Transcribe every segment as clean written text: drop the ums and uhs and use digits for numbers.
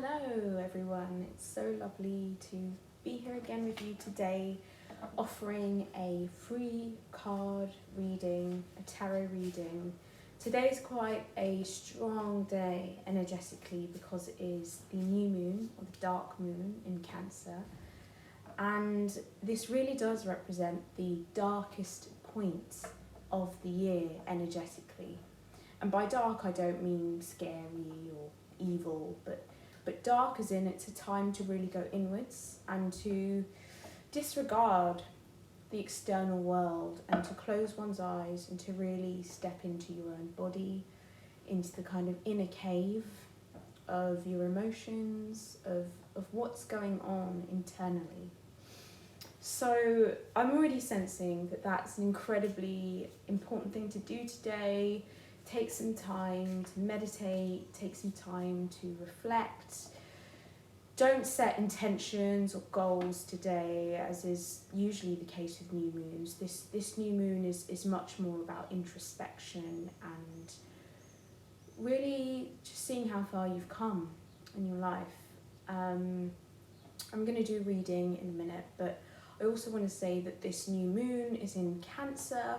Hello everyone, it's so lovely to be here again with you today, offering a free card reading, a tarot reading. Today's quite a strong day energetically because it is the new moon or the dark moon in Cancer, and this really does represent the darkest point of the year energetically. And by dark I don't mean scary or evil, but dark as in it's a time to really go inwards and to disregard the external world and to close one's eyes and to really step into your own body, into the kind of inner cave of your emotions, of what's going on internally. So I'm already sensing that that's an incredibly important thing to do today. Take some time to meditate, take some time to reflect. Don't set intentions or goals today, as is usually the case with new moons. This new moon is much more about introspection and really just seeing how far you've come in your life. I'm going to do a reading in a minute, but I also want to say that this new moon is in Cancer.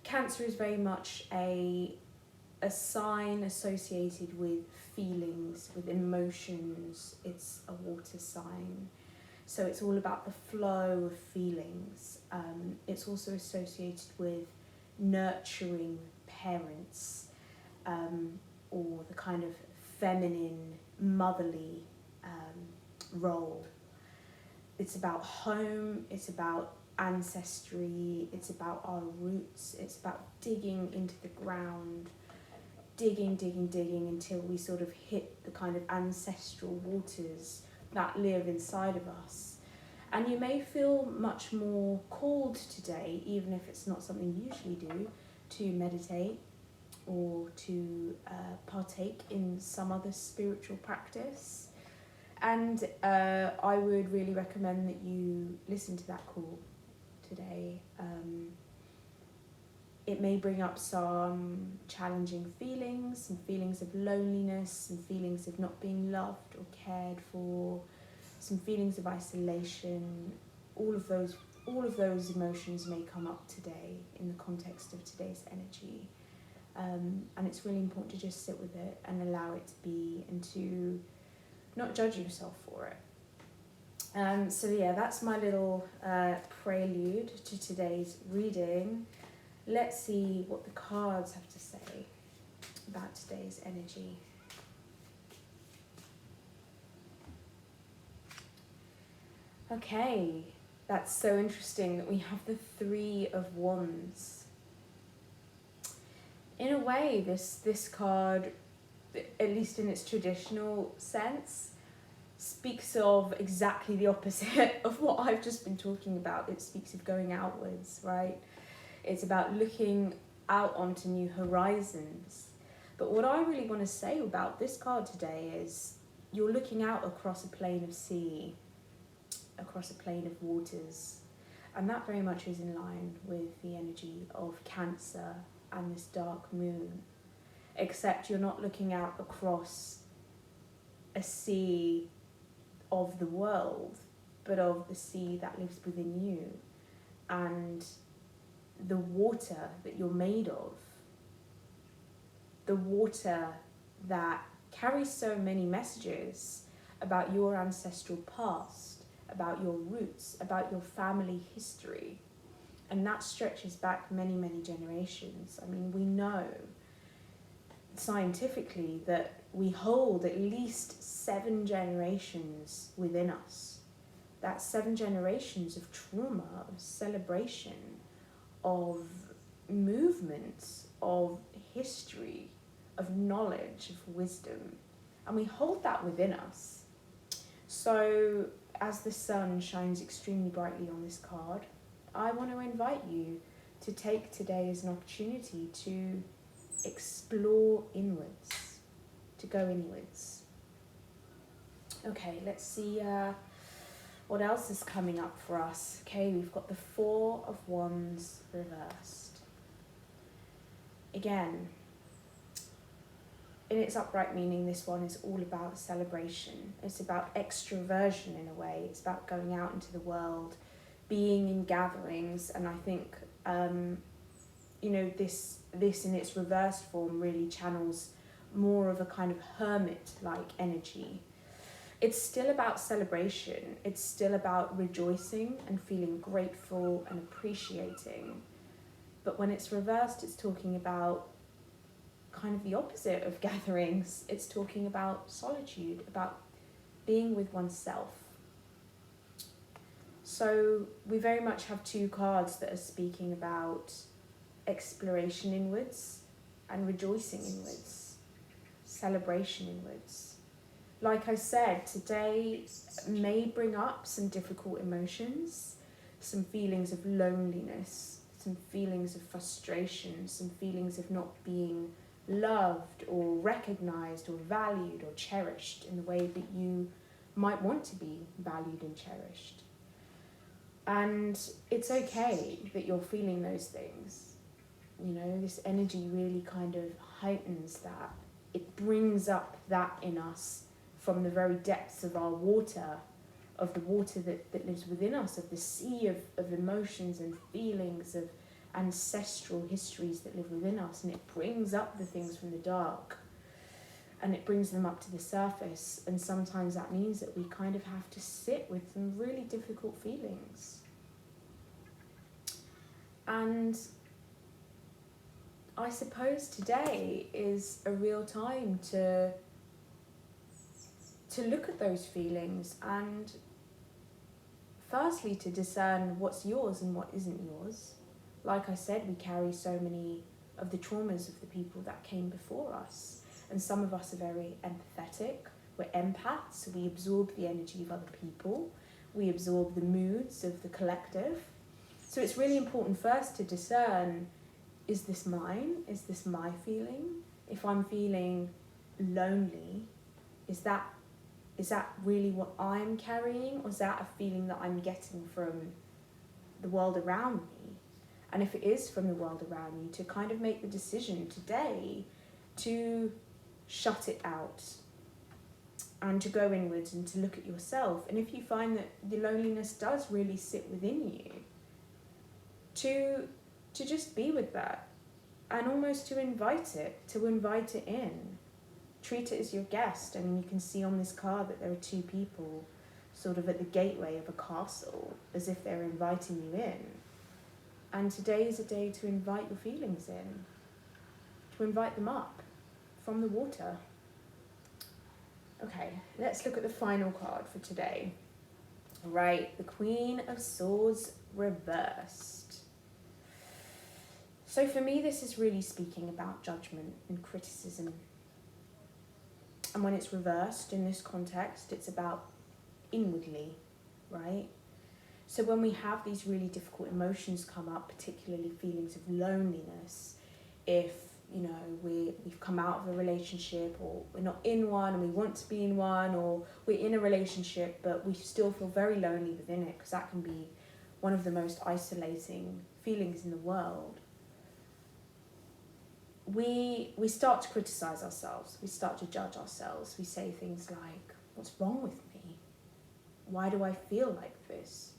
Cancer is very much a sign associated with feelings, with emotions. It's a water sign, so it's all about the flow of feelings. It's also associated with nurturing parents, or the kind of feminine, motherly role. It's about home, it's about ancestry, it's about our roots, it's about digging into the ground, digging until we sort of hit the kind of ancestral waters that live inside of us. And you may feel much more called today, even if it's not something you usually do, to meditate or to partake in some other spiritual practice. And I would really recommend that you listen to that call today. It may bring up some challenging feelings, some feelings of loneliness, some feelings of not being loved or cared for, some feelings of isolation. All of those emotions may come up today in the context of today's energy. And it's really important to just sit with it and allow it to be, and to not judge yourself for it. So yeah, that's my little prelude to today's reading. Let's see what the cards have to say about today's energy. Okay, that's so interesting that we have the Three of Wands. In a way, this card, at least in its traditional sense, speaks of exactly the opposite of what I've just been talking about. It speaks of going outwards, right? It's about looking out onto new horizons. But what I really want to say about this card today is you're looking out across a plane of sea, across a plane of waters. And that very much is in line with the energy of Cancer and this dark moon. Except you're not looking out across a sea of the world, but of the sea that lives within you. And the water that you're made of, the water that carries so many messages about your ancestral past, about your roots, about your family history. And that stretches back many, many generations. I mean, we know scientifically that we hold at least 7 generations within us. That's 7 generations of trauma, of celebration, of movement, of history, of knowledge, of wisdom. And we hold that within us. So as the sun shines extremely brightly on this card, I want to invite you to take today as an opportunity to explore inwards, to go inwards. Okay, let's see what else is coming up for us. Okay, we've got the Four of Wands reversed. Again, in its upright meaning, this one is all about celebration. It's about extroversion in a way. It's about going out into the world, being in gatherings, and I think this in its reversed form really channels more of a kind of hermit-like energy. It's still about celebration. It's still about rejoicing and feeling grateful and appreciating. But when it's reversed, it's talking about kind of the opposite of gatherings. It's talking about solitude, about being with oneself. So we very much have two cards that are speaking about exploration inwards and rejoicing inwards, celebration inwards. Like I said, today may bring up some difficult emotions, some feelings of loneliness, some feelings of frustration, some feelings of not being loved or recognized or valued or cherished in the way that you might want to be valued and cherished. And it's okay that you're feeling those things. This energy really kind of heightens that. It brings up that in us from the very depths of our water, of the water that lives within us, of the sea of emotions and feelings, of ancestral histories that live within us, and it brings up the things from the dark and it brings them up to the surface. And sometimes that means that we kind of have to sit with some really difficult feelings. And I suppose today is a real time to look at those feelings and firstly to discern what's yours and what isn't yours. Like I said, we carry so many of the traumas of the people that came before us, and some of us are very empathetic. We're empaths, we absorb the energy of other people, we absorb the moods of the collective. So it's really important first to discern, is this mine? Is this my feeling? If I'm feeling lonely, is that really what I'm carrying, or is that a feeling that I'm getting from the world around me? And if it is from the world around you, to kind of make the decision today to shut it out and to go inwards and to look at yourself. And if you find that the loneliness does really sit within you, to just be with that and almost to invite it in. Treat it as your guest. And you can see on this card that there are two people sort of at the gateway of a castle, as if they're inviting you in. And today is a day to invite your feelings in, to invite them up from the water. Okay, let's look at the final card for today. Right, the Queen of Swords reversed. So for me, this is really speaking about judgment and criticism. And when it's reversed in this context, it's about inwardly, right? So when we have these really difficult emotions come up, particularly feelings of loneliness, if, we've come out of a relationship, or we're not in one and we want to be in one, or we're in a relationship but we still feel very lonely within it, because that can be one of the most isolating feelings in the world. We start to criticize ourselves, we start to judge ourselves, we say things like, what's wrong with me? Why do I feel like this?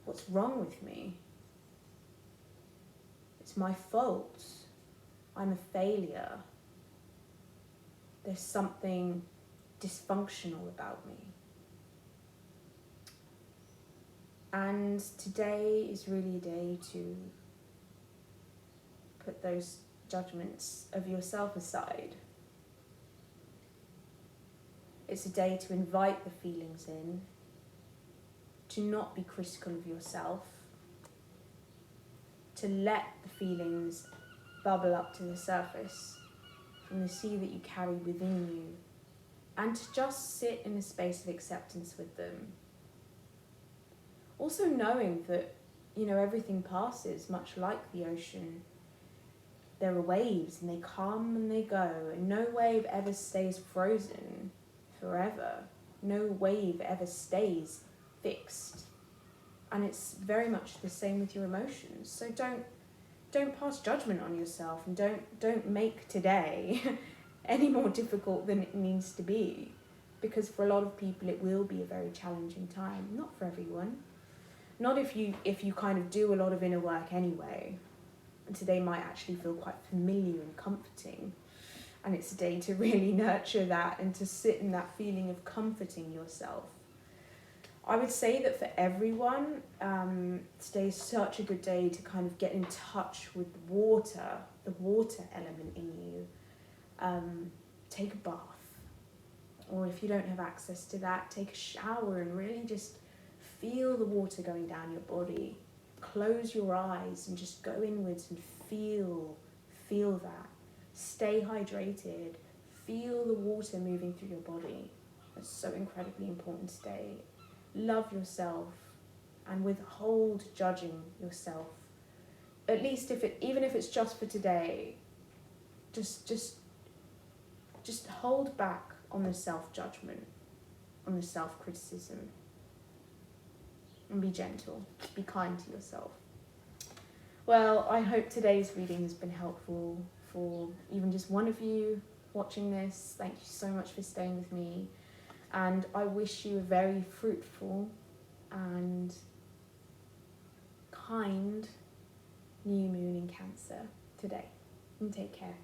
What's wrong with me? It's my fault. I'm a failure. There's something dysfunctional about me. And today is really a day to put those judgments of yourself aside. It's a day to invite the feelings in, to not be critical of yourself, to let the feelings bubble up to the surface from the sea that you carry within you, and to just sit in a space of acceptance with them. Also knowing that, everything passes, much like the ocean. There are waves, and they come and they go, and no wave ever stays frozen forever. No wave ever stays fixed. And it's very much the same with your emotions. So don't pass judgment on yourself, and don't make today any more difficult than it needs to be, because for a lot of people it will be a very challenging time. Not for everyone. Not if you kind of do a lot of inner work anyway. And today might actually feel quite familiar and comforting. And it's a day to really nurture that and to sit in that feeling of comforting yourself. I would say that for everyone, today is such a good day to kind of get in touch with water, the water element in you. Take a bath. Or if you don't have access to that, take a shower and really just feel the water going down your body. Close your eyes and just go inwards and feel that. Stay hydrated. Feel the water moving through your body. That's so incredibly important today. Love yourself and withhold judging yourself. At least even if it's just for today, just hold back on the self-judgment, on the self-criticism. And be gentle, be kind to yourself. Well, I hope today's reading has been helpful for even just one of you watching this. Thank you so much for staying with me. And I wish you a very fruitful and kind new moon in Cancer today. And take care.